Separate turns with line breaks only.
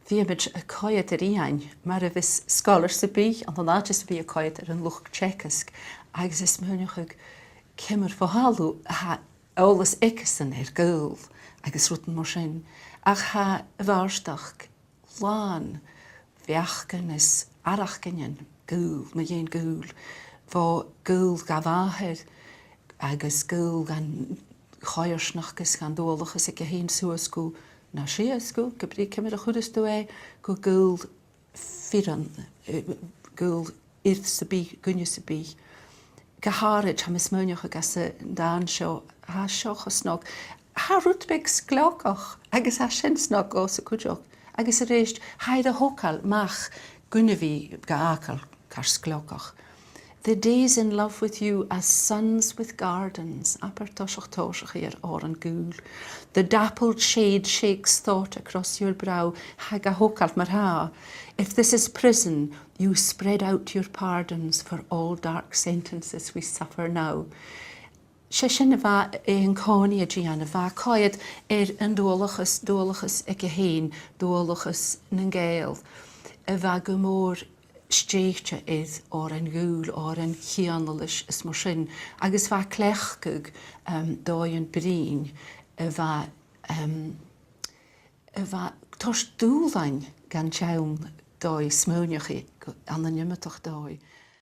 Bhíimiid a coiad ar Iain, mar a bhís scolar sa bí, an an áidir sa bí a coiad ar an luch tchecasc, agus is múneach cimar fóhalú ha ólas icasan ar Gaol, agus rutan mar sin, ach ha bharstach lán, bheachgan is arachganin, Gaol, ma dhéon Gaol, fá Gaol Ghobhainn, agus Gaol gan choirsnachgus gan dólachas ag a hén suas go na sias go brí cimar a chudas do go Gaol firan, Gaol irth sa bí, gunne sa bí. Gaharid ha mis múneach agus a dáin seo, ha seochas snog. Ha rútbeg sglócach, agus ha sin snog ó sa cúideach. Agus a réist, haid a hócal mach gunne bhí gaácal car sglócach. The days in love with you as suns with gardens, apertoshach toshach here or an Gaol. The dappled shade shakes thought across your brow, haga hokalt marha. If this is prison, you spread out your pardons for all dark sentences we suffer now. Sin bha an cáine Iain, bha coiad an dólachas ag a héin, dólachas na Gael. Bha go mór stéite is or an Gaol or an chianalis is mar sin, agus bha clechcug dói an brín, bha tors dúlain gan teann dói smúneach an na nimitach dói.